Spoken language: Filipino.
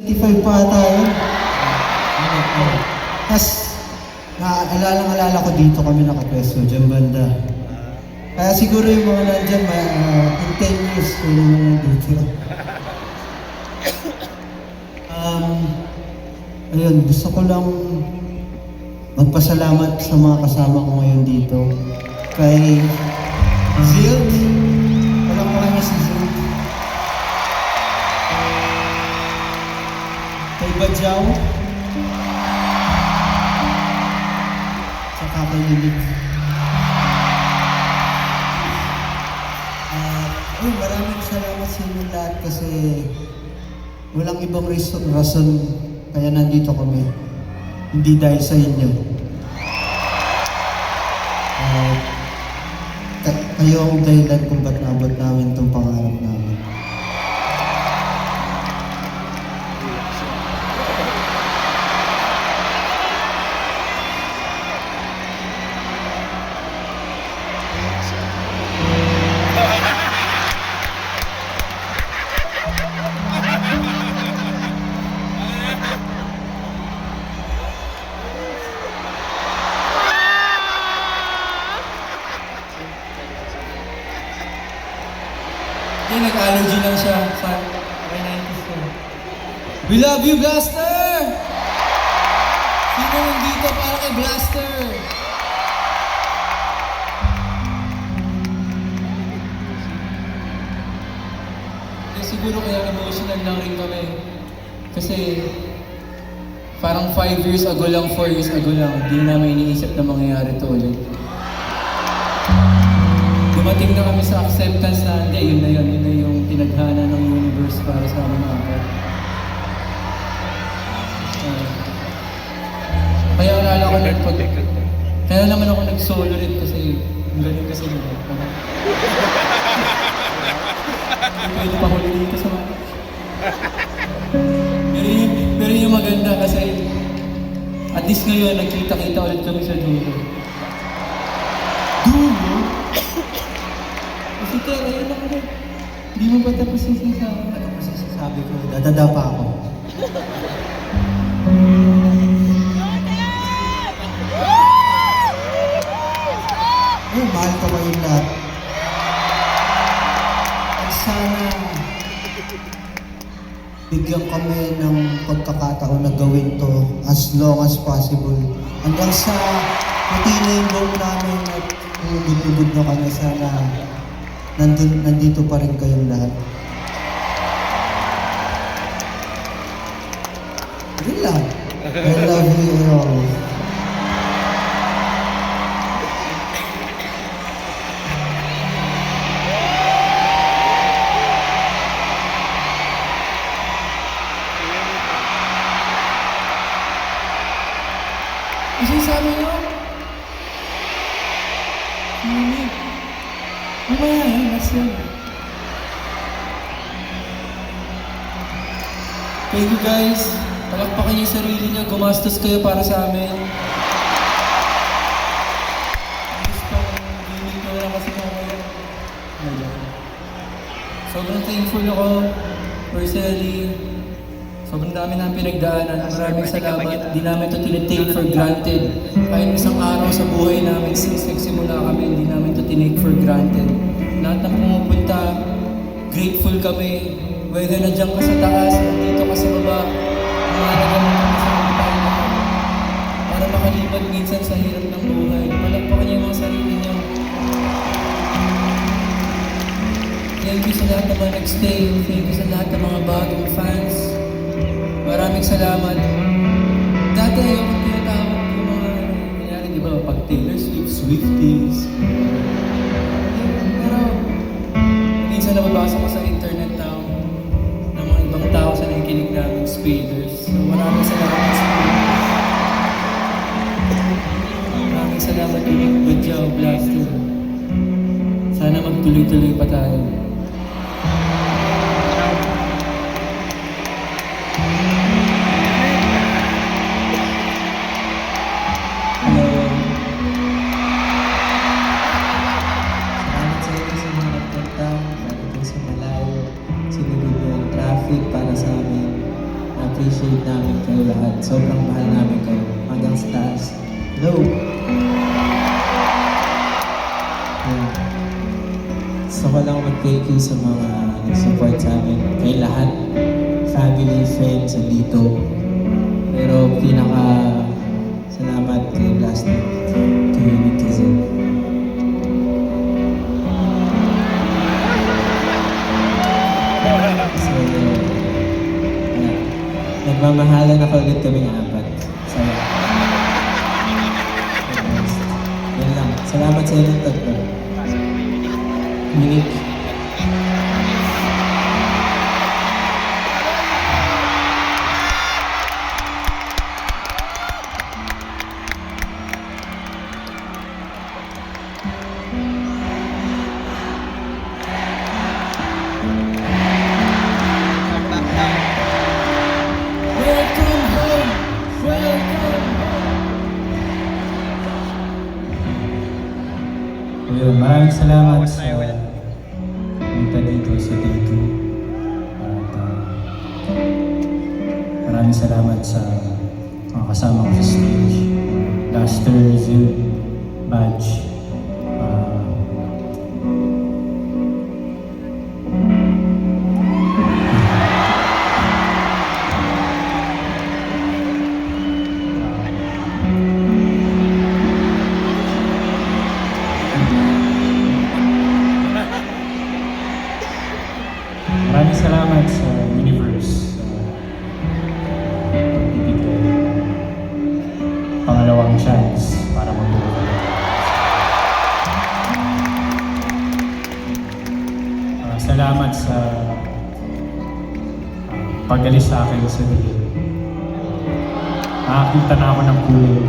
25 pa tayo. Tapos, naalala ko dito kami nakapwesto, dyan banda. Kaya siguro yung mga nandyan, in 10 years ko yung mga nandito. Ayun, gusto ko lang magpasalamat sa mga kasama ko ngayon dito. Kay Zilt, walang pa kanya si Zilt. Kay Badjaw, saka kay Lilith. Maraming salamat sa inyo lahat kasi walang ibang rason kaya nandito kami. Hindi dahil sa inyo. Kayo ang dahilan kung ba't naabot namin itong pangarap namin. Hindi, nag-allergy lang siya sa rhinitis ko. We love you, Blaster! Sino nandito para kay Blaster? Siguro kaya emotional lang rin kami. Kasi parang 5 years ago lang, 4 years ago lang, hindi namin iniisip na mangyayari ito ulit. Dumating na kami sa acceptance na hindi, yun na yung tinadhana ng universe para sa amin apat. Kaya alala ko kaya naman ako nag-solo rin kasi ang galing kasi nila. Hindi pwede pa huli dito sa mga. Pero yung maganda kasi at least ngayon nagkita-kita ulit kami sa dulo. Dulo? Kasi Tera, yun ako na. Hindi mo ba tapos yung sinasabi? Ano kasi sasabi ko, dadada pa ako. Mahal ko kayong lahat. At sana bigyan kami ng pagkakataon na gawin to as long as possible. Hanggang sa pati na yung goal namin at umubod na kami, sana nandito pa rin kayong lahat. Yun lang. I love you all. Kasi sabi nyo? Hindi. Mamaya yan, last yan. Thank you guys. Palakpakan yung sarili niyo. Gumastos kayo para sa amin. Gusto gimmick ko lang kasi mamaya. Sobrang thankful ako. Personally, sobrang dami namin pinagdaanan. Maraming salamat. Di namin ito tinitake for granted. Kahit isang araw sa buhay namin, since nagsimula kami, hindi namin ito tinake for granted. Lahat ng pumupunta, grateful kami. Whether nandiyan ka sa taas, dito ka sa baba, mahalaga mo kami sa mga tayo. Para makaliban minsan sa hirap ng buhay. Palagpakan niyo yung mga sarili niyo. Thank you sa lahat ng mga nag-stay. Thank you sa lahat ng mga bagong fans. Maraming salamat. Dati ayoko tinatawag yung mga nangyari, di ba? Pag Taylor Swift, Swifties. Pero minsan nababasa ko sa internet now ng mga ibang tao sa nakikinig namin, Spaders. So maraming salamat sa maraming salamat din, Badjaw, Blaster. Sana magtuloy-tuloy pa tayo. appreciate namin kayo lahat. Sobrang mahal namin kayo. Hanggang sa taas. Hello! Ayun. Gusto ko lang mag-thank you sa mga nag-support sa amin. Kay lahat. Family, friends, andito. Pero salamat kay Blaster. Kay Nikizen. So, nagmamahalan ako ulit kaming apat. Saya. Yan lang. Salamat sa inyong tatlo. Minik. Welcome home! Welcome Ayun, maraming salamat sa punta dito sa Day 2. At maraming salamat sa mga kasama ko sa stage. Laster, Zil, Badge. Maraming salamat sa Universe. Ibigay pangalawang chance para magbuo. Salamat sa pag-alis sa akin sa dilim. Nakakita na ako ng kulay.